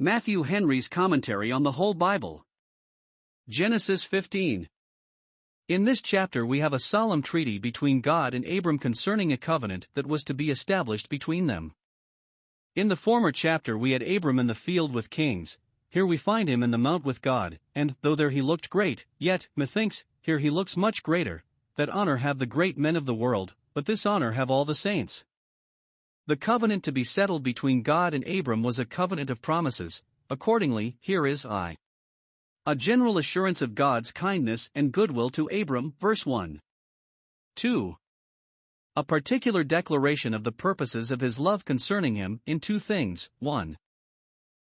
Matthew Henry's Commentary on the Whole Bible. Genesis 15. In this chapter we have a solemn treaty between God and Abram concerning a covenant that was to be established between them. In the former chapter we had Abram in the field with kings, here we find him in the mount with God, and, though there he looked great, yet, methinks, here he looks much greater. That honor have the great men of the world, but this honor have all the saints. The covenant to be settled between God and Abram was a covenant of promises. Accordingly, here is a general assurance of God's kindness and goodwill to Abram, verse 1. 2. A particular declaration of the purposes of his love concerning him, in two things: 1.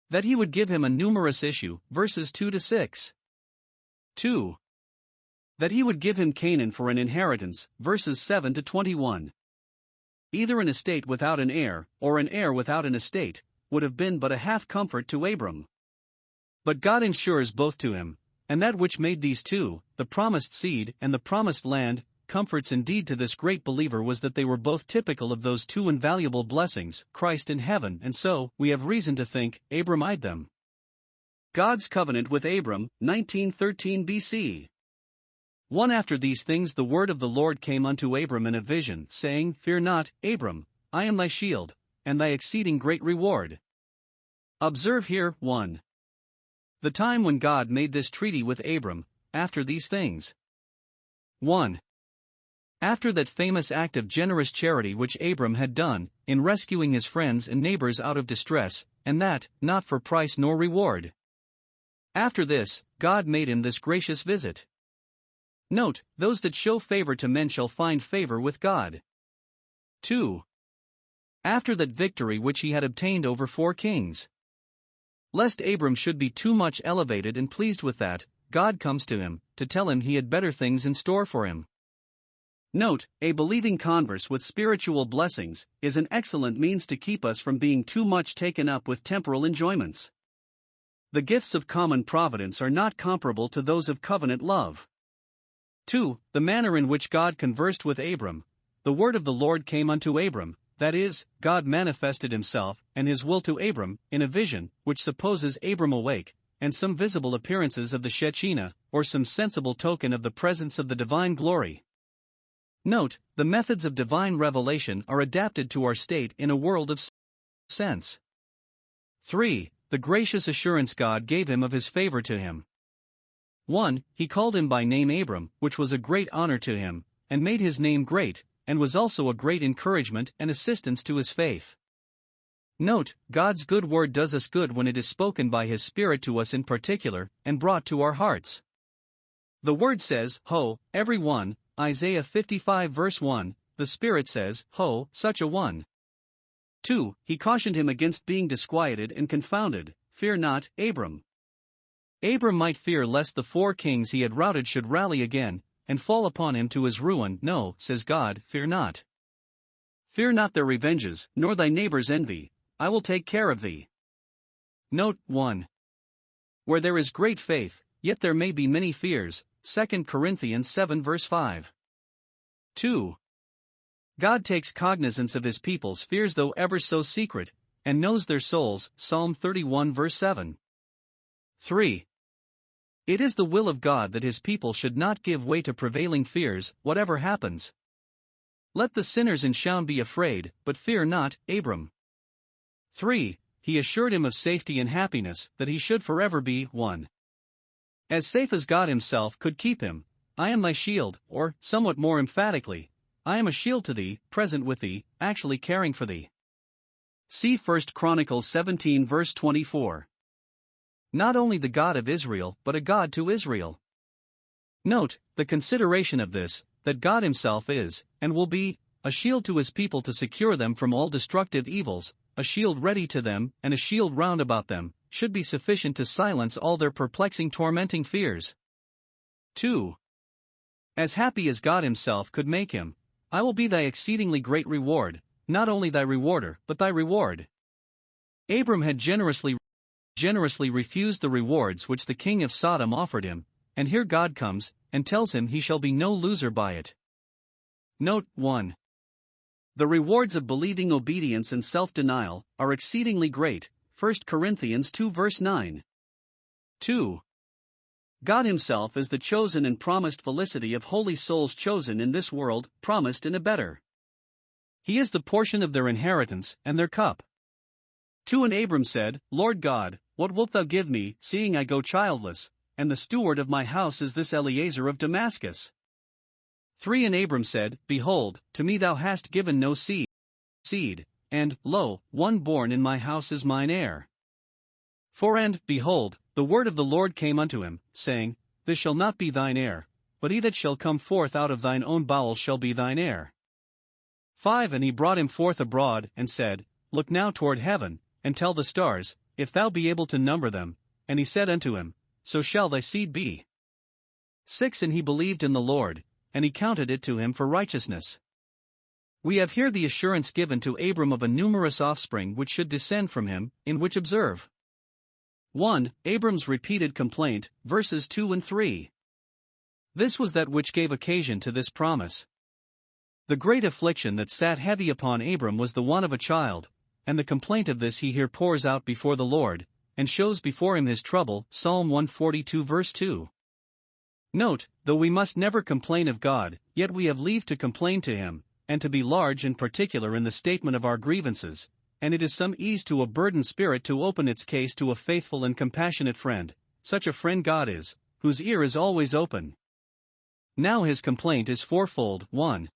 That he would give him a numerous issue, verses 2 to 6. 2. That he would give him Canaan for an inheritance, verses 7 to 21. Either an estate without an heir, or an heir without an estate, would have been but a half comfort to Abram. But God ensures both to him, and that which made these two, the promised seed and the promised land, comforts indeed to this great believer was that they were both typical of those two invaluable blessings, Christ and heaven, and so, we have reason to think, Abram eyed them. God's covenant with Abram, 1913 BC. 1. After these things the word of the Lord came unto Abram in a vision, saying, Fear not, Abram, I am thy shield, and thy exceeding great reward. Observe here, 1. The time when God made this treaty with Abram, after these things. 1. After that famous act of generous charity which Abram had done, in rescuing his friends and neighbors out of distress, and that, not for price nor reward. After this, God made him this gracious visit. Note, those that show favor to men shall find favor with God. 2. After that victory which he had obtained over 4 kings. Lest Abram should be too much elevated and pleased with that, God comes to him, to tell him he had better things in store for him. Note, a believing converse with spiritual blessings is an excellent means to keep us from being too much taken up with temporal enjoyments. The gifts of common providence are not comparable to those of covenant love. 2. The manner in which God conversed with Abram. The word of the Lord came unto Abram, that is, God manifested himself and his will to Abram, in a vision, which supposes Abram awake, and some visible appearances of the Shekinah, or some sensible token of the presence of the divine glory. Note, the methods of divine revelation are adapted to our state in a world of sense. 3. The gracious assurance God gave him of his favor to him. 1. He called him by name Abram, which was a great honor to him, and made his name great, and was also a great encouragement and assistance to his faith. Note, God's good word does us good when it is spoken by his Spirit to us in particular, and brought to our hearts. The word says, Ho, every one, Isaiah 55 verse 1, the Spirit says, Ho, such a one. 2. He cautioned him against being disquieted and confounded. Fear not, Abram. Abram might fear lest the 4 kings he had routed should rally again, and fall upon him to his ruin. No, says God, fear not. Fear not their revenges, nor thy neighbor's envy, I will take care of thee. Note, 1. Where there is great faith, yet there may be many fears, 2 Corinthians 7 verse 5. 2. God takes cognizance of his people's fears though ever so secret, and knows their souls, Psalm 31 verse 7. 3. It is the will of God that his people should not give way to prevailing fears, whatever happens. Let the sinners in Shaun be afraid, but fear not, Abram. 3. He assured him of safety and happiness, that he should forever be, 1. As safe as God himself could keep him. I am thy shield, or, somewhat more emphatically, I am a shield to thee, present with thee, actually caring for thee. See 1 Chronicles 17 verse 24. Not only the God of Israel, but a God to Israel. Note, the consideration of this, that God himself is, and will be, a shield to his people to secure them from all destructive evils, a shield ready to them, and a shield round about them, should be sufficient to silence all their perplexing tormenting fears. 2. As happy as God himself could make him, I will be thy exceedingly great reward, not only thy rewarder, but thy reward. Abram had generously refused the rewards which the king of Sodom offered him, and here God comes, and tells him he shall be no loser by it. Note, 1. The rewards of believing obedience and self-denial are exceedingly great, 1 Corinthians 2 verse 9. 2. God himself is the chosen and promised felicity of holy souls chosen in this world, promised in a better. He is the portion of their inheritance and their cup. 2. And Abram said, Lord God, what wilt thou give me, seeing I go childless, and the steward of my house is this Eliezer of Damascus? 3. And Abram said, Behold, to me thou hast given no seed, and, lo, one born in my house is mine heir. 4. And, behold, the word of the Lord came unto him, saying, This shall not be thine heir, but he that shall come forth out of thine own bowels shall be thine heir. 5. And he brought him forth abroad, and said, Look now toward heaven, and tell the stars, if thou be able to number them. And he said unto him, So shall thy seed be. 6. And he believed in the Lord, and he counted it to him for righteousness. We have here the assurance given to Abram of a numerous offspring which should descend from him, in which observe. 1. Abram's repeated complaint, verses 2 and 3. This was that which gave occasion to this promise. The great affliction that sat heavy upon Abram was the one of a child, and the complaint of this he here pours out before the Lord, and shows before him his trouble, Psalm 142 verse 2. Note, though we must never complain of God, yet we have leave to complain to him, and to be large and particular in the statement of our grievances, and it is some ease to a burdened spirit to open its case to a faithful and compassionate friend, such a friend God is, whose ear is always open. Now his complaint is fourfold. 1.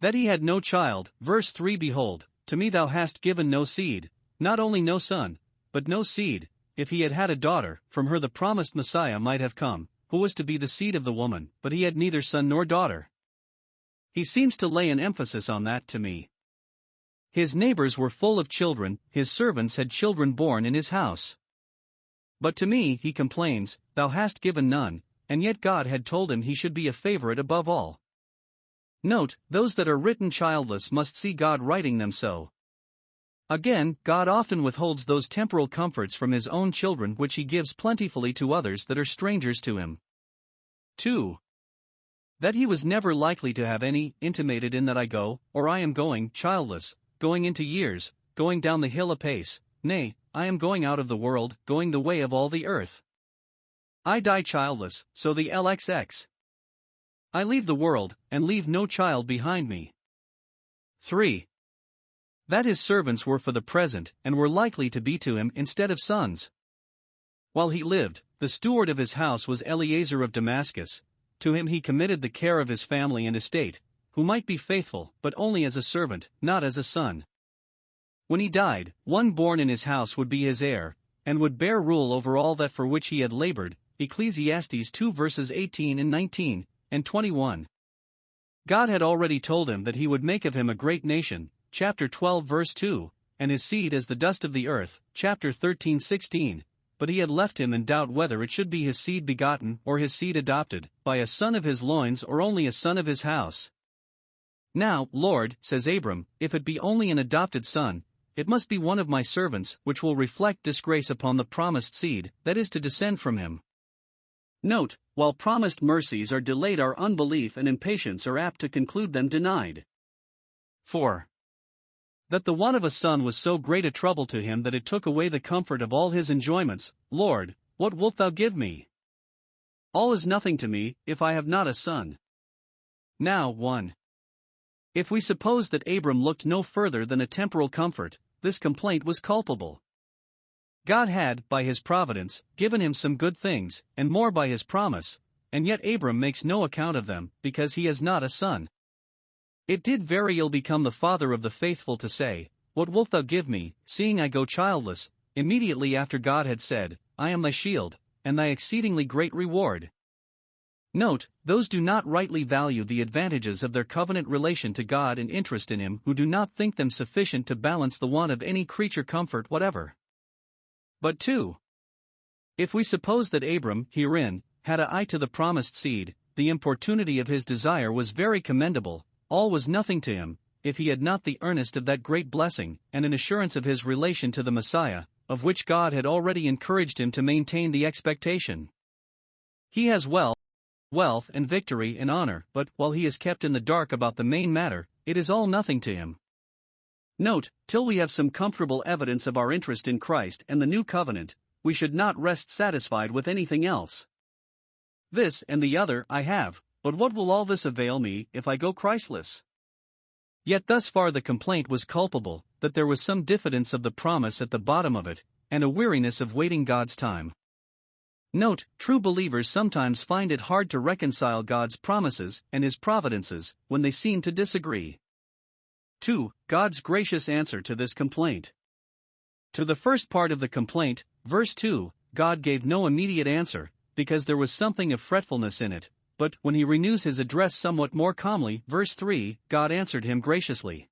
That he had no child, verse 3. Behold, to me thou hast given no seed, not only no son, but no seed. If he had had a daughter, from her the promised Messiah might have come, who was to be the seed of the woman, but he had neither son nor daughter. He seems to lay an emphasis on that to me. His neighbors were full of children, his servants had children born in his house. But to me, he complains, thou hast given none, and yet God had told him he should be a favorite above all. Note, those that are written childless must see God writing them so. Again, God often withholds those temporal comforts from his own children which he gives plentifully to others that are strangers to him. 2. That he was never likely to have any, intimated in that I go, or I am going, childless, going into years, going down the hill apace, nay, I am going out of the world, going the way of all the earth. I die childless, so the LXX. I leave the world, and leave no child behind me. 3. That his servants were for the present, and were likely to be to him instead of sons. While he lived, the steward of his house was Eliezer of Damascus. To him he committed the care of his family and estate, who might be faithful, but only as a servant, not as a son. When he died, one born in his house would be his heir, and would bear rule over all that for which he had labored, Ecclesiastes 2 verses 18 and 19, and 21. God had already told him that he would make of him a great nation, chapter 12 verse 2, and his seed as the dust of the earth, chapter 13:16, but he had left him in doubt whether it should be his seed begotten or his seed adopted, by a son of his loins or only a son of his house. Now, Lord, says Abram, if it be only an adopted son, it must be one of my servants, which will reflect disgrace upon the promised seed, that is to descend from him. Note, while promised mercies are delayed, our unbelief and impatience are apt to conclude them denied. 4. That the want of a son was so great a trouble to him that it took away the comfort of all his enjoyments. Lord, what wilt thou give me? All is nothing to me, if I have not a son. Now, 1. If we suppose that Abram looked no further than a temporal comfort, this complaint was culpable. God had, by his providence, given him some good things, and more by his promise, and yet Abram makes no account of them, because he has not a son. It did very ill become the father of the faithful to say, What wilt thou give me, seeing I go childless, immediately after God had said, I am thy shield, and thy exceedingly great reward. Note, those do not rightly value the advantages of their covenant relation to God and interest in him who do not think them sufficient to balance the want of any creature comfort whatever. But 2. If we suppose that Abram, herein, had an eye to the promised seed, the importunity of his desire was very commendable, all was nothing to him, if he had not the earnest of that great blessing, and an assurance of his relation to the Messiah, of which God had already encouraged him to maintain the expectation. He has wealth and victory and honor, but, while he is kept in the dark about the main matter, it is all nothing to him. Note, till we have some comfortable evidence of our interest in Christ and the new covenant, we should not rest satisfied with anything else. This and the other I have, but what will all this avail me if I go Christless? Yet thus far the complaint was culpable, that there was some diffidence of the promise at the bottom of it, and a weariness of waiting God's time. Note, true believers sometimes find it hard to reconcile God's promises and His providences when they seem to disagree. 2. God's gracious answer to this complaint. To the first part of the complaint, verse 2, God gave no immediate answer, because there was something of fretfulness in it, but when He renews His address somewhat more calmly, verse 3, God answered him graciously.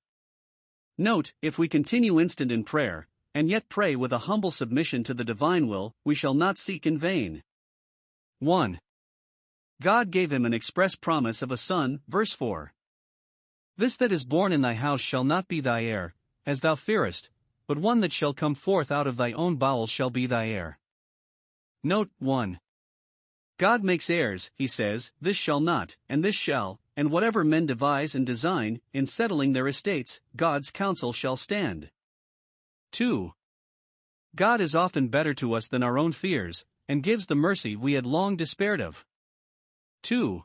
Note, if we continue instant in prayer, and yet pray with a humble submission to the divine will, we shall not seek in vain. 1. God gave him an express promise of a son, verse 4. This that is born in thy house shall not be thy heir, as thou fearest, but one that shall come forth out of thy own bowels shall be thy heir. Note 1. God makes heirs, He says, this shall not, and this shall, and whatever men devise and design, in settling their estates, God's counsel shall stand. 2. God is often better to us than our own fears, and gives the mercy we had long despaired of. 2.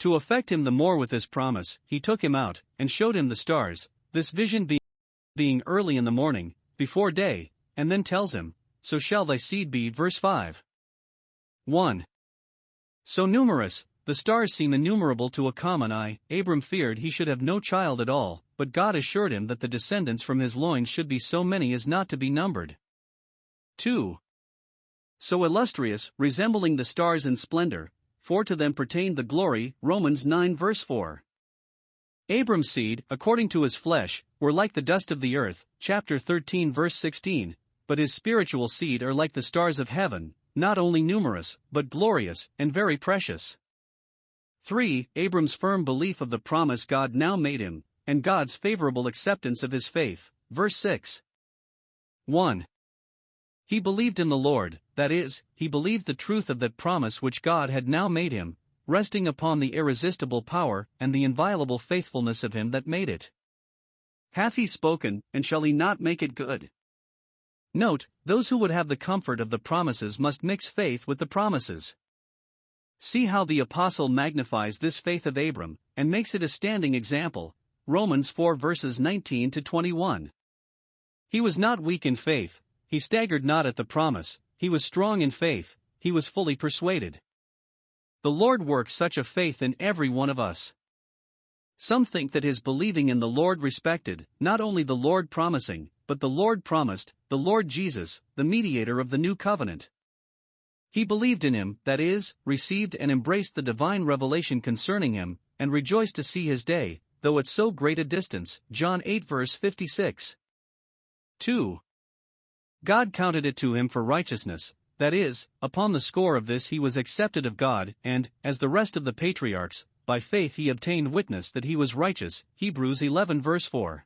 To affect him the more with this promise, He took him out, and showed him the stars, this vision being early in the morning, before day, and then tells him, so shall thy seed be, verse 5. 1. So numerous, the stars seem innumerable to a common eye. Abram feared he should have no child at all, but God assured him that the descendants from his loins should be so many as not to be numbered. 2. So illustrious, resembling the stars in splendor, for to them pertained the glory, Romans 9 verse 4. Abram's seed, according to his flesh, were like the dust of the earth, chapter 13 verse 16, but his spiritual seed are like the stars of heaven, not only numerous, but glorious, and very precious. 3. Abram's firm belief of the promise God now made him, and God's favorable acceptance of his faith, verse 6. 1. He believed in the Lord, that is, he believed the truth of that promise which God had now made him, resting upon the irresistible power and the inviolable faithfulness of Him that made it. Hath He spoken, and shall He not make it good? Note, those who would have the comfort of the promises must mix faith with the promises. See how the apostle magnifies this faith of Abram, and makes it a standing example, Romans 4 verses 19 to 21. He was not weak in faith, he staggered not at the promise, he was strong in faith, he was fully persuaded. The Lord works such a faith in every one of us. Some think that his believing in the Lord respected, not only the Lord promising, but the Lord promised, the Lord Jesus, the mediator of the new covenant. He believed in Him, that is, received and embraced the divine revelation concerning Him, and rejoiced to see His day, though at so great a distance, John 8 verse 56. 2. God counted it to him for righteousness, that is, upon the score of this he was accepted of God, and, as the rest of the patriarchs, by faith he obtained witness that he was righteous, Hebrews 11 verse 4.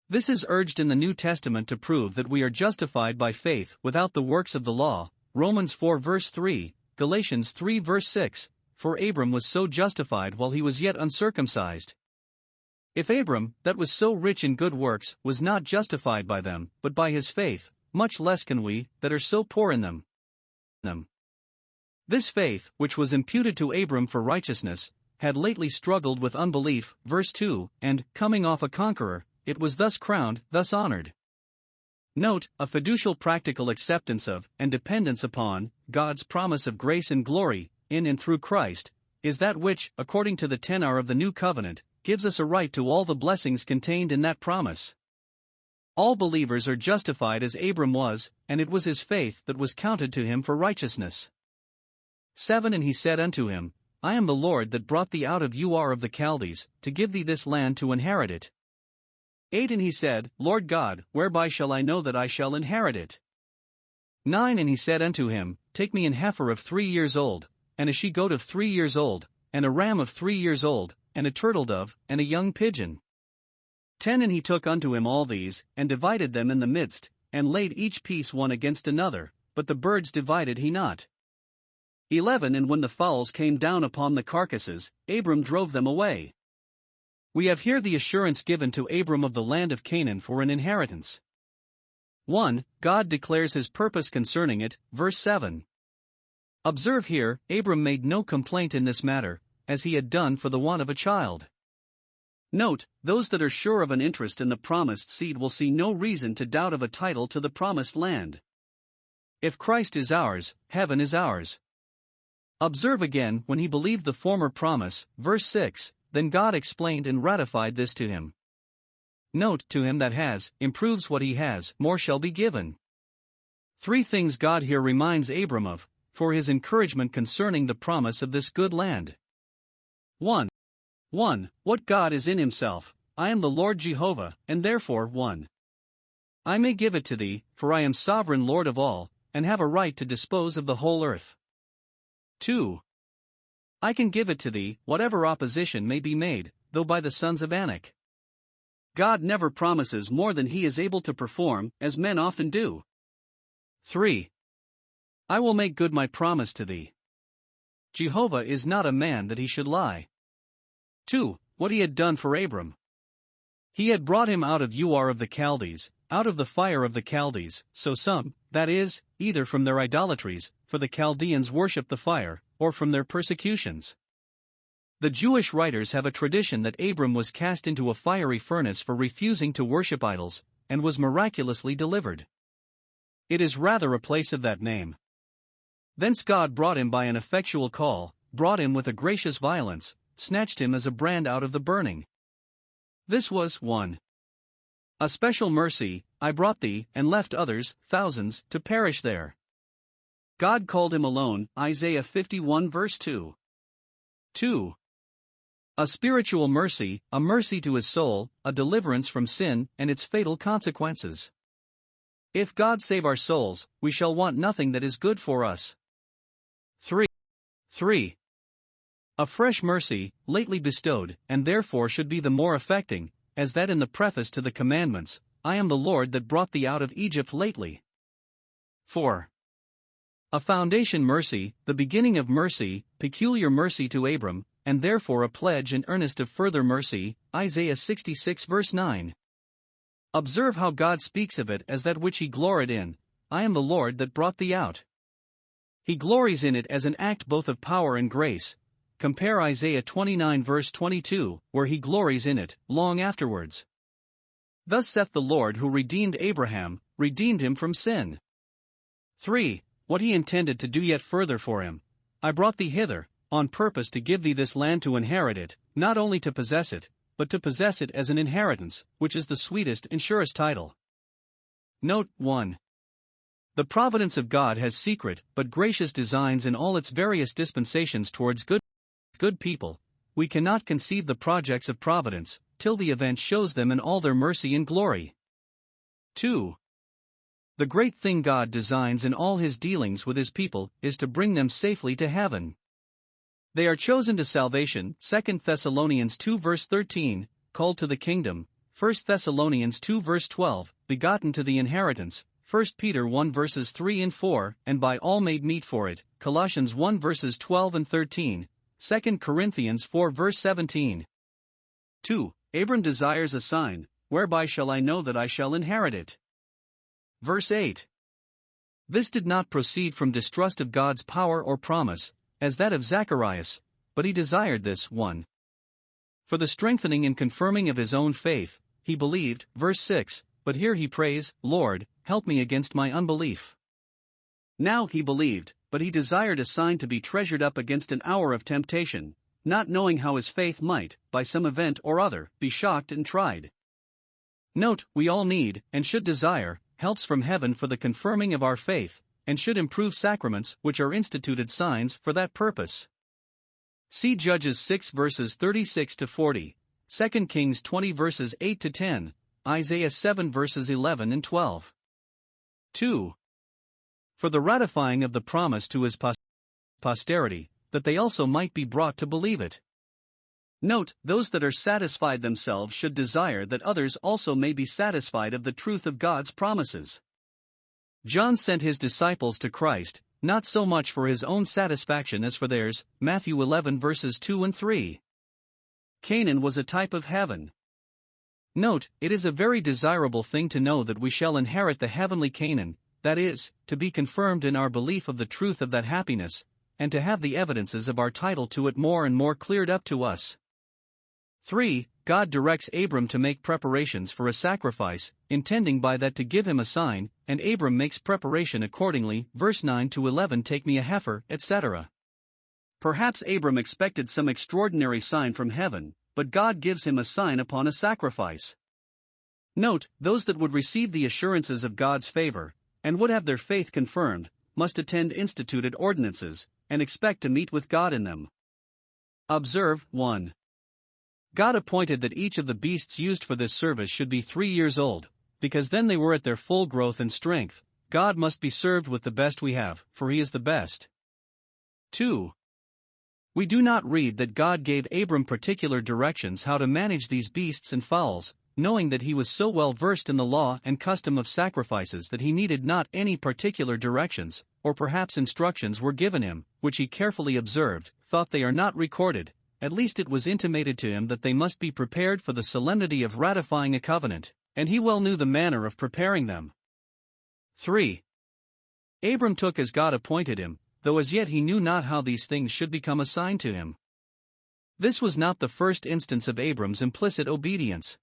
This is urged in the New Testament to prove that we are justified by faith without the works of the law, Romans 4 verse 3, Galatians 3 verse 6, for Abram was so justified while he was yet uncircumcised. If Abram, that was so rich in good works, was not justified by them, but by his faith, much less can we, that are so poor in them. This faith, which was imputed to Abram for righteousness, had lately struggled with unbelief, verse 2, and, coming off a conqueror, it was thus crowned, thus honored. Note, a fiducial practical acceptance of, and dependence upon, God's promise of grace and glory, in and through Christ, is that which, according to the tenor of the new covenant, gives us a right to all the blessings contained in that promise. All believers are justified as Abram was, and it was his faith that was counted to him for righteousness. 7. And he said unto him, I am the Lord that brought thee out of Ur of the Chaldees, to give thee this land to inherit it. 8. And he said, Lord God, whereby shall I know that I shall inherit it? 9. And he said unto him, Take me an heifer of 3 years old, and a she-goat of 3 years old, and a ram of 3 years old, and a turtle-dove, and a young pigeon. 10. And he took unto him all these, and divided them in the midst, and laid each piece one against another, but the birds divided he not. 11. And when the fowls came down upon the carcasses, Abram drove them away. We have here the assurance given to Abram of the land of Canaan for an inheritance. 1. God declares his purpose concerning it, verse 7. Observe here, Abram made no complaint in this matter, as he had done for the want of a child. Note, those that are sure of an interest in the promised seed will see no reason to doubt of a title to the promised land. If Christ is ours, heaven is ours. Observe again, when he believed the former promise, verse 6, then God explained and ratified this to him. Note, to him that has, improves what he has, more shall be given. 3 things God here reminds Abram of, for his encouragement concerning the promise of this good land. 1. What God is in himself, I am the Lord Jehovah, and therefore 1. I may give it to thee, for I am sovereign Lord of all, and have a right to dispose of the whole earth. 2. I can give it to thee, whatever opposition may be made, though by the sons of Anak. God never promises more than he is able to perform, as men often do. 3. I will make good my promise to thee. Jehovah is not a man that he should lie. 2. What he had done for Abram. He had brought him out of Ur of the Chaldees, out of the fire of the Chaldees, so some, that is, either from their idolatries, for the Chaldeans worship the fire, or from their persecutions. The Jewish writers have a tradition that Abram was cast into a fiery furnace for refusing to worship idols, and was miraculously delivered. It is rather a place of that name. Thence God brought him by an effectual call, brought him with a gracious violence, snatched him as a brand out of the burning. This was 1. A special mercy, I brought thee, and left others, thousands, to perish there. God called him alone, Isaiah 51 verse 2. 2. A spiritual mercy, a mercy to his soul, a deliverance from sin and its fatal consequences. If God save our souls, we shall want nothing that is good for us. 3. A fresh mercy, lately bestowed, and therefore should be the more affecting, as that in the preface to the commandments, I am the Lord that brought thee out of Egypt lately. 4. A foundation mercy, the beginning of mercy, peculiar mercy to Abram, and therefore a pledge and earnest of further mercy, Isaiah 66 verse 9. Observe how God speaks of it as that which he gloried in, I am the Lord that brought thee out. He glories in it as an act both of power and grace. Compare Isaiah 29 verse 22, where he glories in it, long afterwards. Thus saith the Lord who redeemed Abraham, redeemed him from sin. 3. What he intended to do yet further for him. I brought thee hither, on purpose to give thee this land to inherit it, not only to possess it, but to possess it as an inheritance, which is the sweetest and surest title. Note 1. The providence of God has secret but gracious designs in all its various dispensations towards good people. We cannot conceive the projects of providence, till the event shows them in all their mercy and glory. 2. The great thing God designs in all his dealings with his people is to bring them safely to heaven. They are chosen to salvation, 2 Thessalonians 2 verse 13, called to the kingdom, 1 Thessalonians 2 verse 12, begotten to the inheritance, 1 Peter 1 verses 3 and 4, and by all made meet for it, Colossians 1 verses 12 and 13, 2 Corinthians 4 verse 17. 2. Abram desires a sign, whereby shall I know that I shall inherit it? Verse 8. This did not proceed from distrust of God's power or promise, as that of Zacharias, but he desired this 1. For the strengthening and confirming of his own faith, he believed, verse 6, but here he prays, Lord, help me against my unbelief. Now he believed, but he desired a sign to be treasured up against an hour of temptation, not knowing how his faith might, by some event or other, be shocked and tried. Note, we all need, and should desire, helps from heaven for the confirming of our faith, and should improve sacraments which are instituted signs for that purpose. See Judges 6 verses 36 to 40, 2 Kings 20 verses 8 to 10, Isaiah 7 verses 11 and 12. 2. For the ratifying of the promise to his posterity, that they also might be brought to believe it. Note, those that are satisfied themselves should desire that others also may be satisfied of the truth of God's promises. John sent his disciples to Christ, not so much for his own satisfaction as for theirs, Matthew 11 verses 2 and 3. Canaan was a type of heaven. Note, it is a very desirable thing to know that we shall inherit the heavenly Canaan, that is, to be confirmed in our belief of the truth of that happiness, and to have the evidences of our title to it more and more cleared up to us. 3. God directs Abram to make preparations for a sacrifice, intending by that to give him a sign, and Abram makes preparation accordingly. Verse 9 to 11 Take me a heifer, etc. Perhaps Abram expected some extraordinary sign from heaven, but God gives him a sign upon a sacrifice. Note, those that would receive the assurances of God's favor, and would have their faith confirmed, must attend instituted ordinances, and expect to meet with God in them. Observe, 1. God appointed that each of the beasts used for this service should be 3 years old, because then they were at their full growth and strength. God must be served with the best we have, for He is the best. 2. We do not read that God gave Abram particular directions how to manage these beasts and fowls, knowing that he was so well versed in the law and custom of sacrifices that he needed not any particular directions, or perhaps instructions were given him, which he carefully observed, thought they are not recorded. At least it was intimated to him that they must be prepared for the solemnity of ratifying a covenant, and he well knew the manner of preparing them. 3. Abram took as God appointed him, though as yet he knew not how these things should become assigned to him. This was not the first instance of Abram's implicit obedience.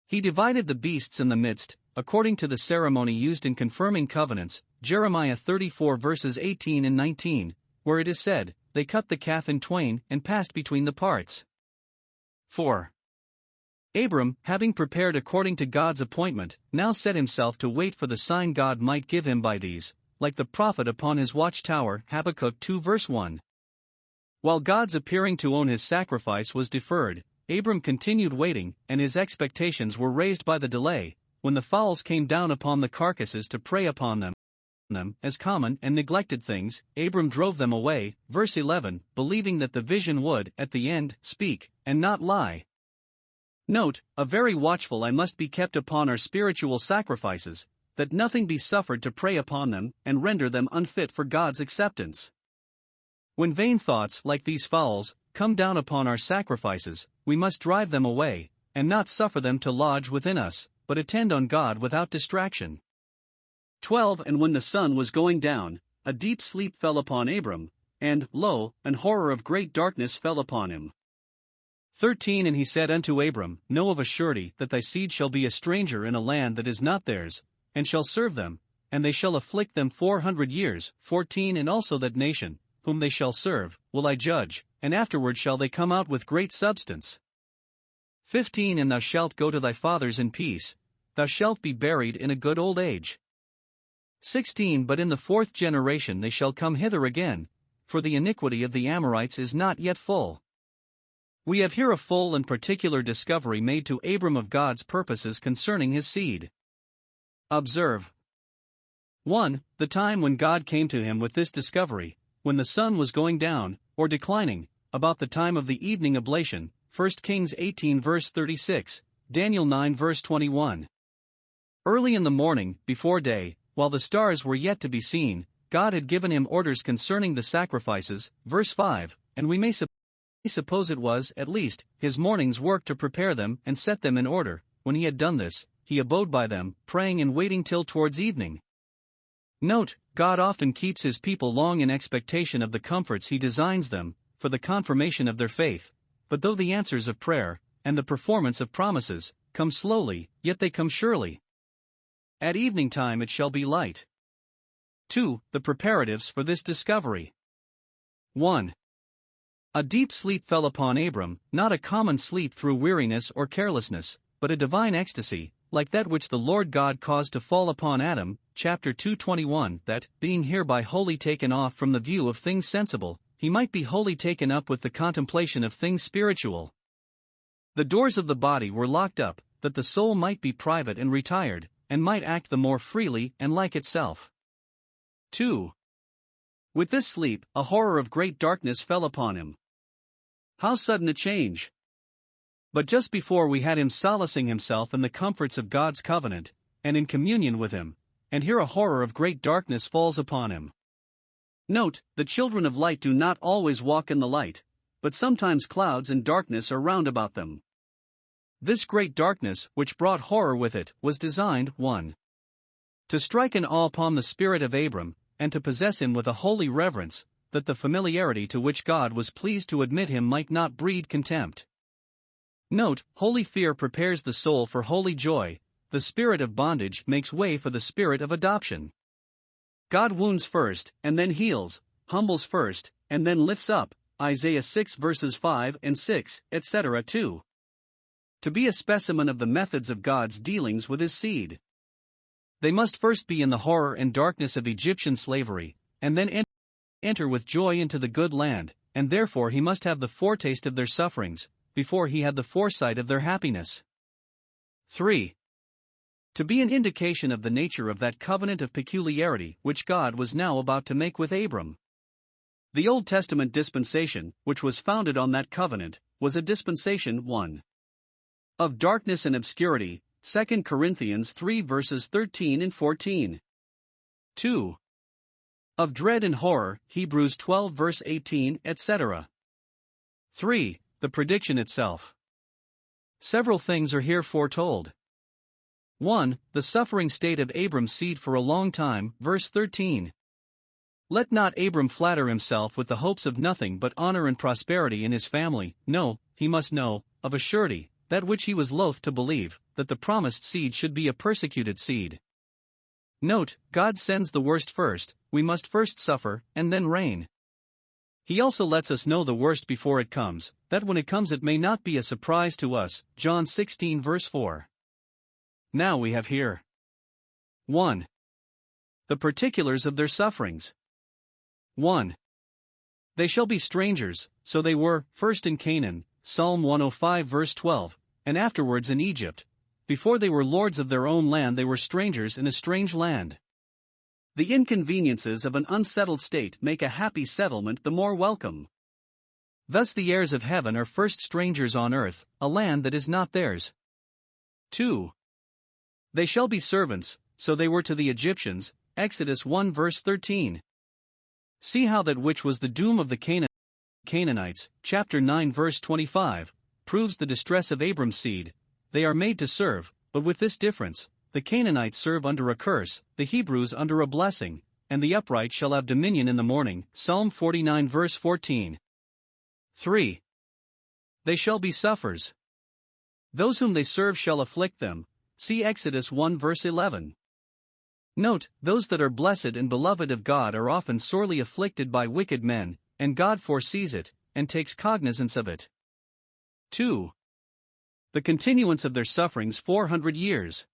He divided the beasts in the midst, according to the ceremony used in confirming covenants, Jeremiah 34 verses 18 and 19, where it is said, They cut the calf in twain and passed between the parts. 4. Abram, having prepared according to God's appointment, now set himself to wait for the sign God might give him by these, like the prophet upon his watchtower, Habakkuk 2 verse 1. While God's appearing to own his sacrifice was deferred, Abram continued waiting, and his expectations were raised by the delay. When the fowls came down upon the carcasses to prey upon them as common and neglected things, Abram drove them away. Verse 11, believing that the vision would, at the end, speak, and not lie. Note, a very watchful eye must be kept upon our spiritual sacrifices, that nothing be suffered to prey upon them, and render them unfit for God's acceptance. When vain thoughts, like these fowls, come down upon our sacrifices, we must drive them away, and not suffer them to lodge within us, but attend on God without distraction. 12 And when the sun was going down, a deep sleep fell upon Abram, and, lo, an horror of great darkness fell upon him. 13 And he said unto Abram, Know of a surety that thy seed shall be a stranger in a land that is not theirs, and shall serve them, and they shall afflict them 400 years. 14 And also that nation, whom they shall serve, will I judge, and afterward shall they come out with great substance. 15 And thou shalt go to thy fathers in peace, thou shalt be buried in a good old age. 16 But in the 4th generation they shall come hither again, for the iniquity of the Amorites is not yet full. We have here a full and particular discovery made to Abram of God's purposes concerning his seed. Observe. 1. The time when God came to him with this discovery, when the sun was going down, or declining, about the time of the evening oblation, 1 Kings 18 verse 36, Daniel 9 verse 21. Early in the morning, before day, while the stars were yet to be seen, God had given him orders concerning the sacrifices, verse 5, and we may suppose it was, at least, his morning's work to prepare them and set them in order. When he had done this, he abode by them, praying and waiting till towards evening. Note, God often keeps his people long in expectation of the comforts he designs them, for the confirmation of their faith. But though the answers of prayer, and the performance of promises, come slowly, yet they come surely. At evening time it shall be light. 2. The preparatives for this discovery. 1. A deep sleep fell upon Abram, not a common sleep through weariness or carelessness, but a divine ecstasy, like that which the Lord God caused to fall upon Adam, chapter 2:21, that, being hereby wholly taken off from the view of things sensible, he might be wholly taken up with the contemplation of things spiritual. The doors of the body were locked up, that the soul might be private and retired, and might act the more freely and like itself. 2. With this sleep, a horror of great darkness fell upon him. How sudden a change! But just before we had him solacing himself in the comforts of God's covenant, and in communion with him, and here a horror of great darkness falls upon him. Note, the children of light do not always walk in the light, but sometimes clouds and darkness are round about them. This great darkness, which brought horror with it, was designed, 1. To strike an awe upon the spirit of Abram, and to possess him with a holy reverence, that the familiarity to which God was pleased to admit him might not breed contempt. Note, holy fear prepares the soul for holy joy, the spirit of bondage makes way for the spirit of adoption. God wounds first, and then heals, humbles first, and then lifts up, Isaiah 6 verses 5 and 6, etc. 2. To be a specimen of the methods of God's dealings with his seed. They must first be in the horror and darkness of Egyptian slavery, and then enter with joy into the good land, and therefore he must have the foretaste of their sufferings, before he had the foresight of their happiness. 3. To be an indication of the nature of that covenant of peculiarity which God was now about to make with Abram. The Old Testament dispensation, which was founded on that covenant, was a dispensation 1. Of darkness and obscurity, 2 Corinthians 3 verses 13 and 14. 2. Of dread and horror, Hebrews 12 verse 18, etc. 3. The prediction itself. Several things are here foretold. 1. The suffering state of Abram's seed for a long time, verse 13. Let not Abram flatter himself with the hopes of nothing but honor and prosperity in his family. No, he must know, of a surety, that which he was loath to believe, that the promised seed should be a persecuted seed. Note, God sends the worst first, we must first suffer, and then reign. He also lets us know the worst before it comes, that when it comes it may not be a surprise to us, John 16 verse 4. Now we have here 1. The particulars of their sufferings. 1. They shall be strangers, so they were, first in Canaan, Psalm 105 verse 12, and afterwards in Egypt. Before they were lords of their own land they were strangers in a strange land. The inconveniences of an unsettled state make a happy settlement the more welcome. Thus the heirs of heaven are first strangers on earth, a land that is not theirs. 2. They shall be servants, so they were to the Egyptians, Exodus 1 verse 13. See how that which was the doom of the Canaanites, chapter 9 verse 25, proves the distress of Abram's seed. They are made to serve, but with this difference, the Canaanites serve under a curse, the Hebrews under a blessing, and the upright shall have dominion in the morning, Psalm 49 verse 14. 3. They shall be suffers. Those whom they serve shall afflict them, see Exodus 1 verse 11. Note, those that are blessed and beloved of God are often sorely afflicted by wicked men, and God foresees it, and takes cognizance of it. 2. The continuance of their sufferings 400 years.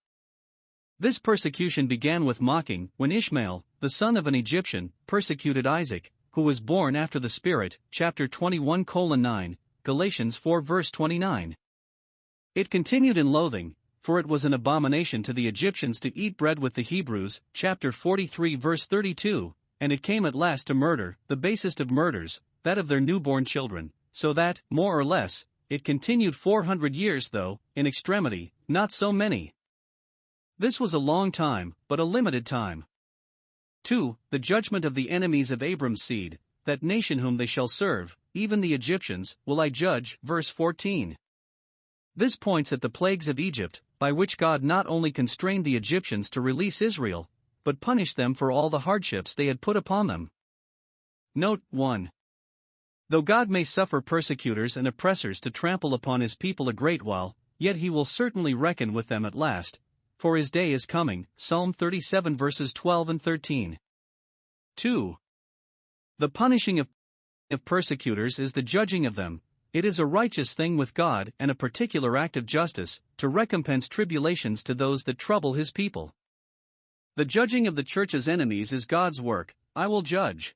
This persecution began with mocking, when Ishmael, the son of an Egyptian, persecuted Isaac, who was born after the Spirit, chapter 21:9, Galatians 4 verse 29. It continued in loathing, for it was an abomination to the Egyptians to eat bread with the Hebrews, chapter 43 verse 32, and it came at last to murder, the basest of murders, that of their newborn children, so that, more or less, it continued 400 years though, in extremity, not so many. This was a long time, but a limited time. 2. The judgment of the enemies of Abram's seed, that nation whom they shall serve, even the Egyptians, will I judge, verse 14. This points at the plagues of Egypt, by which God not only constrained the Egyptians to release Israel, but punished them for all the hardships they had put upon them. Note 1. Though God may suffer persecutors and oppressors to trample upon his people a great while, yet he will certainly reckon with them at last, for his day is coming, Psalm 37 verses 12 and 13. 2. The punishing of persecutors is the judging of them. It is a righteous thing with God and a particular act of justice, to recompense tribulations to those that trouble his people. The judging of the church's enemies is God's work. I will judge.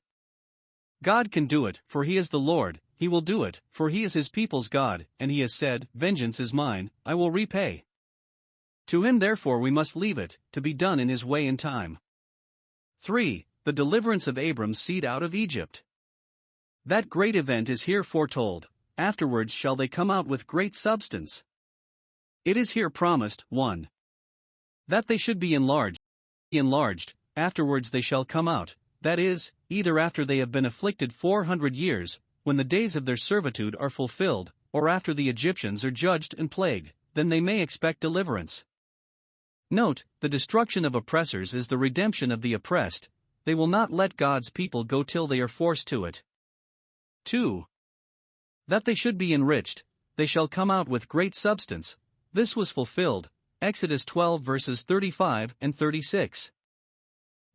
God can do it, for he is the Lord, he will do it, for he is his people's God, and he has said, vengeance is mine, I will repay. To him therefore we must leave it, to be done in his way and time. 3. The deliverance of Abram's seed out of Egypt. That great event is here foretold, afterwards shall they come out with great substance. It is here promised, 1. That they should be enlarged, afterwards they shall come out, that is, either after they have been afflicted 400 years, when the days of their servitude are fulfilled, or after the Egyptians are judged and plagued, then they may expect deliverance. Note, the destruction of oppressors is the redemption of the oppressed. They will not let God's people go till they are forced to it. 2. That they should be enriched, they shall come out with great substance. This was fulfilled, Exodus 12 verses 35 and 36.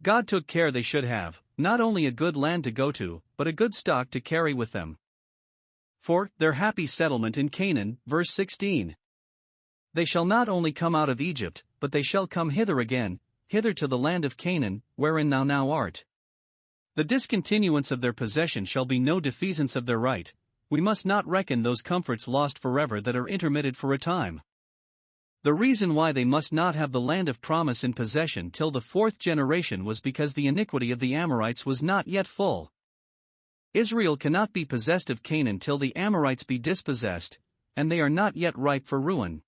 God took care they should have, not only a good land to go to, but a good stock to carry with them. For their happy settlement in Canaan, verse 16. They shall not only come out of Egypt, but they shall come hither again, hither to the land of Canaan, wherein thou now art. The discontinuance of their possession shall be no defeasance of their right. We must not reckon those comforts lost forever that are intermitted for a time. The reason why they must not have the land of promise in possession till the fourth generation was because the iniquity of the Amorites was not yet full. Israel cannot be possessed of Canaan till the Amorites be dispossessed, and they are not yet ripe for ruin.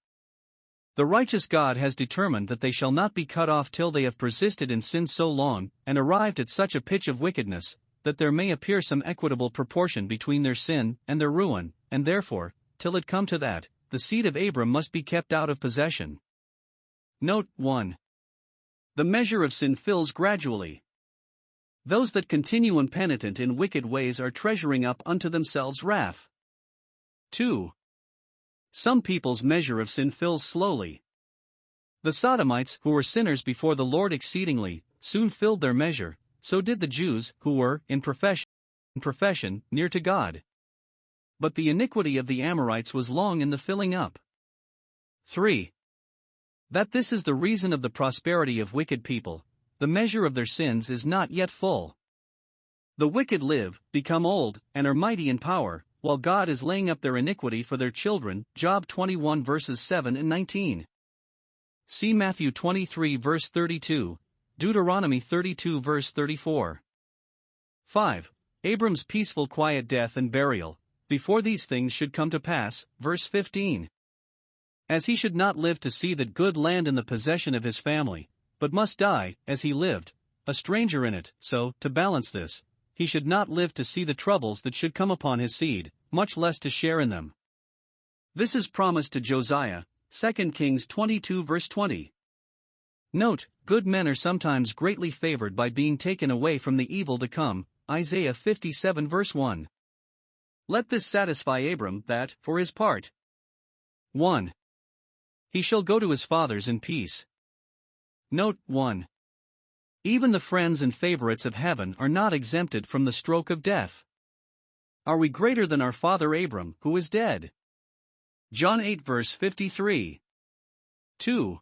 The righteous God has determined that they shall not be cut off till they have persisted in sin so long, and arrived at such a pitch of wickedness, that there may appear some equitable proportion between their sin and their ruin, and therefore, till it come to that, the seed of Abram must be kept out of possession. Note 1. The measure of sin fills gradually. Those that continue impenitent in wicked ways are treasuring up unto themselves wrath. 2. Some people's measure of sin fills slowly. The Sodomites, who were sinners before the Lord exceedingly, soon filled their measure, so did the Jews, who were, in profession, near to God. But the iniquity of the Amorites was long in the filling up. 3. That this is the reason of the prosperity of wicked people, the measure of their sins is not yet full. The wicked live, become old, and are mighty in power, while God is laying up their iniquity for their children. Job 21 verses 7 and 19. See Matthew 23 verse 32, Deuteronomy 32 verse 34. 5. Abram's peaceful quiet death and burial, before these things should come to pass, verse 15. As he should not live to see that good land in the possession of his family, but must die, as he lived, a stranger in it, so, to balance this, he should not live to see the troubles that should come upon his seed, much less to share in them. This is promised to Josiah, 2 Kings 22 verse 20. Note, good men are sometimes greatly favored by being taken away from the evil to come, Isaiah 57 verse 1. Let this satisfy Abram that, for his part, 1. He shall go to his fathers in peace. Note 1. Even the friends and favorites of heaven are not exempted from the stroke of death. Are we greater than our father Abram, who is dead? John 8 verse 53. 2.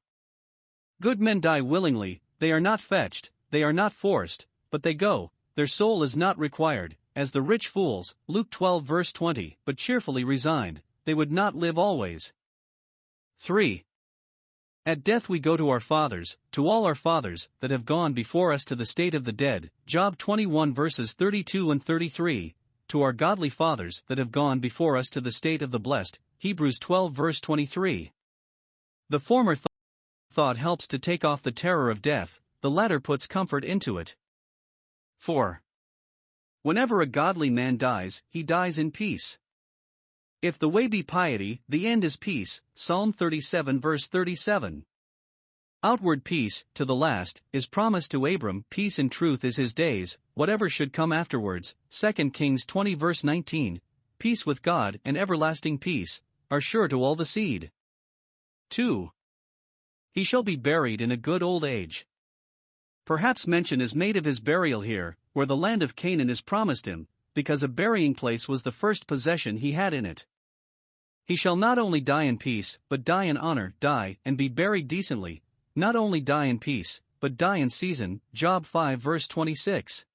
Good men die willingly, they are not fetched, they are not forced, but they go, their soul is not required, as the rich fools, Luke 12 verse 20, but cheerfully resigned, they would not live always. 3. At death we go to our fathers, to all our fathers, that have gone before us to the state of the dead, Job 21 verses 32 and 33, to our godly fathers that have gone before us to the state of the blessed, Hebrews 12 verse 23. The former thought helps to take off the terror of death, the latter puts comfort into it. 4. Whenever a godly man dies, he dies in peace. If the way be piety, the end is peace, Psalm 37 verse 37. Outward peace, to the last, is promised to Abram. Peace and truth is his days, whatever should come afterwards, 2 Kings 20 verse 19, peace with God and everlasting peace, are sure to all the seed. 2. He shall be buried in a good old age. Perhaps mention is made of his burial here, where the land of Canaan is promised him, because a burying place was the first possession he had in it. He shall not only die in peace, but die in honor, die and be buried decently, not only die in peace, but die in season, Job 5 verse 26.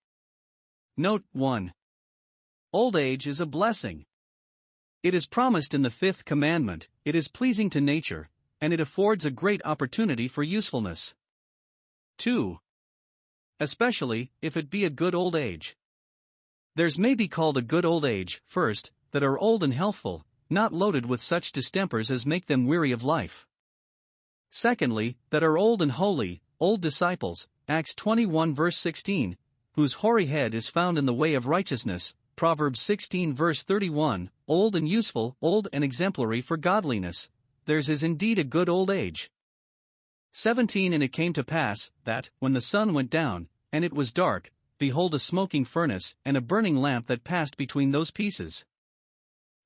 Note 1. Old age is a blessing. It is promised in the fifth commandment, it is pleasing to nature, and it affords a great opportunity for usefulness. 2. Especially, if it be a good old age. Theirs may be called a good old age, first, that are old and healthful, not loaded with such distempers as make them weary of life. Secondly, that are old and holy, old disciples, Acts 21 verse 16, whose hoary head is found in the way of righteousness, Proverbs 16 verse 31, old and useful, old and exemplary for godliness, theirs is indeed a good old age. 17 And it came to pass, that, when the sun went down, and it was dark, behold a smoking furnace, and a burning lamp that passed between those pieces.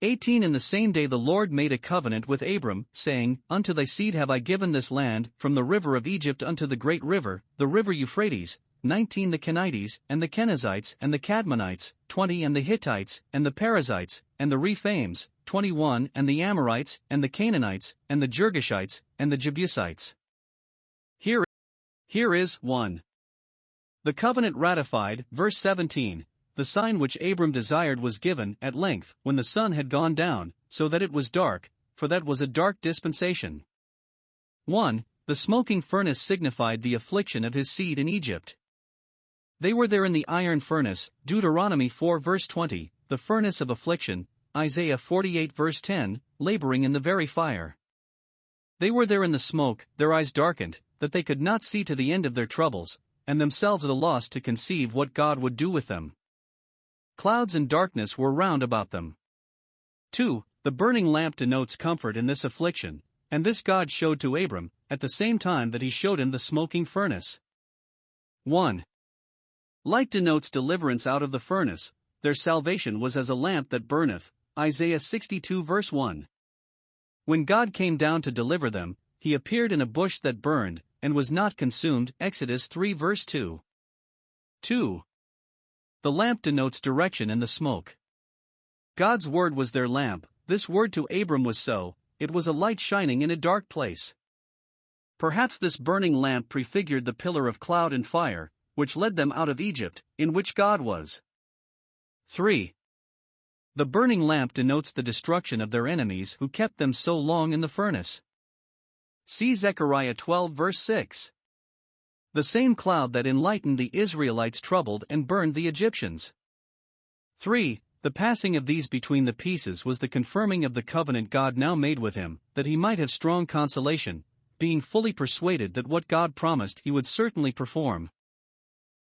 18 In the same day the Lord made a covenant with Abram, saying, Unto thy seed have I given this land, from the river of Egypt unto the great river, the river Euphrates. 19 The Kenites, and the Kenizzites, and the Cadmonites. 20 And the Hittites, and the Perizzites, and the Rephaims. 21 And the Amorites, and the Canaanites, and the Girgashites, and the Jebusites. Here is 1. The covenant ratified, verse 17. The sign which Abram desired was given, at length, when the sun had gone down, so that it was dark, for that was a dark dispensation. 1. The smoking furnace signified the affliction of his seed in Egypt. They were there in the iron furnace, Deuteronomy 4 verse 20, the furnace of affliction, Isaiah 48 verse 10, laboring in the very fire. They were there in the smoke, their eyes darkened, that they could not see to the end of their troubles, and themselves at a loss to conceive what God would do with them. Clouds and darkness were round about them. 2. The burning lamp denotes comfort in this affliction, and this God showed to Abram, at the same time that he showed him the smoking furnace. 1. Light denotes deliverance out of the furnace, their salvation was as a lamp that burneth, Isaiah 62 verse 1. When God came down to deliver them, he appeared in a bush that burned, and was not consumed, Exodus 3 verse 2. 2. The lamp denotes direction in the smoke. God's word was their lamp, this word to Abram was so, it was a light shining in a dark place. Perhaps this burning lamp prefigured the pillar of cloud and fire, which led them out of Egypt, in which God was. 3. The burning lamp denotes the destruction of their enemies who kept them so long in the furnace. See Zechariah 12 verse 6. The same cloud that enlightened the Israelites troubled and burned the Egyptians. 3. The passing of these between the pieces was the confirming of the covenant God now made with him, that he might have strong consolation, being fully persuaded that what God promised he would certainly perform.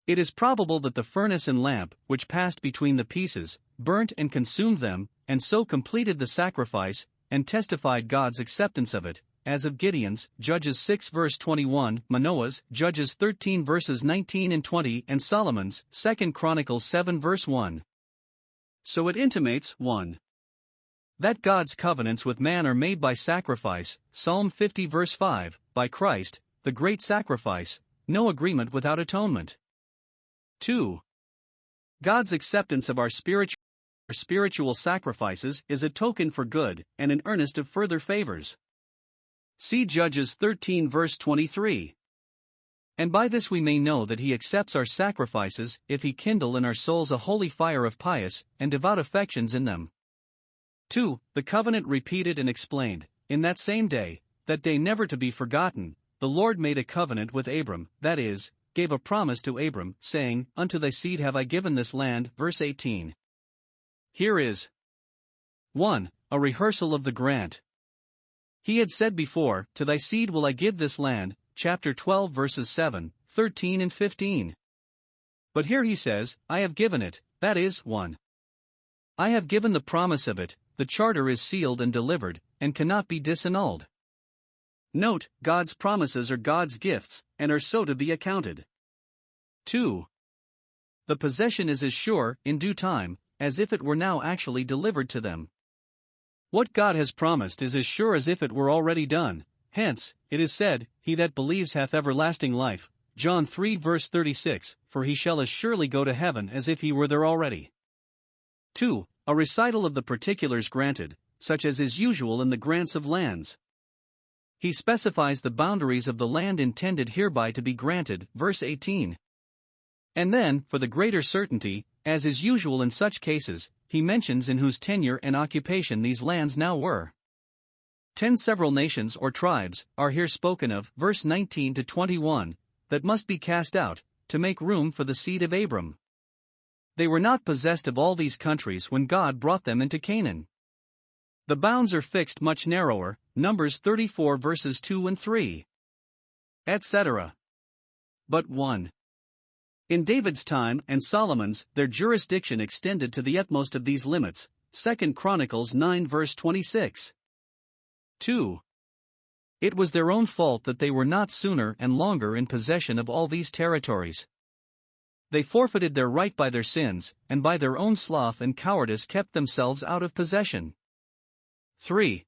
It is probable that the furnace and lamp, which passed between the pieces, burnt and consumed them, and so completed the sacrifice, and testified God's acceptance of it, as of Gideon's, Judges 6 verse 21, Manoah's, Judges 13 verses 19 and 20, and Solomon's, 2 Chronicles 7 verse 1. So it intimates, 1. That God's covenants with man are made by sacrifice, Psalm 50 verse 5, by Christ, the great sacrifice, no agreement without atonement. 2. God's acceptance of our spiritual sacrifices is a token for good, and an earnest of further favors. See Judges 13 verse 23. And by this we may know that he accepts our sacrifices, if he kindle in our souls a holy fire of pious and devout affections in them. 2. The covenant repeated and explained, in that same day, that day never to be forgotten, the Lord made a covenant with Abram, that is, gave a promise to Abram, saying, Unto thy seed have I given this land, verse 18. Here is 1. A rehearsal of the grant. He had said before, To thy seed will I give this land, chapter 12 verses 7, 13 and 15. But here he says, I have given it, that is, 1. I have given the promise of it, the charter is sealed and delivered, and cannot be disannulled. Note, God's promises are God's gifts, and are so to be accounted. 2. The possession is as sure, in due time, as if it were now actually delivered to them. What God has promised is as sure as if it were already done, hence, it is said, He that believes hath everlasting life, John 3 verse 36, for he shall as surely go to heaven as if he were there already. 2. A recital of the particulars granted, such as is usual in the grants of lands. He specifies the boundaries of the land intended hereby to be granted, verse 18. And then, for the greater certainty, as is usual in such cases, he mentions in whose tenure and occupation these lands now were. 10 several nations or tribes are here spoken of, verse 19 to 21, that must be cast out, to make room for the seed of Abram. They were not possessed of all these countries when God brought them into Canaan. The bounds are fixed much narrower, Numbers 34 verses 2 and 3. Etc. But 1. In David's time and Solomon's, their jurisdiction extended to the utmost of these limits. 2 Chronicles 9 verse 26. 2. It was their own fault that they were not sooner and longer in possession of all these territories. They forfeited their right by their sins, and by their own sloth and cowardice kept themselves out of possession. 3.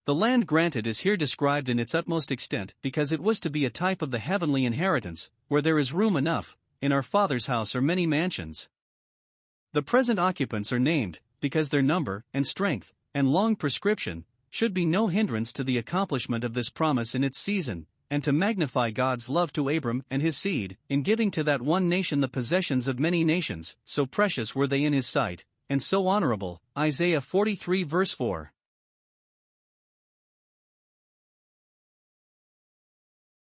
The land granted is here described in its utmost extent because it was to be a type of the heavenly inheritance, where there is room enough. In our Father's house are many mansions. The present occupants are named, because their number, and strength, and long prescription, should be no hindrance to the accomplishment of this promise in its season, and to magnify God's love to Abram and his seed, in giving to that one nation the possessions of many nations, so precious were they in his sight, and so honorable. Isaiah 43 verse 4.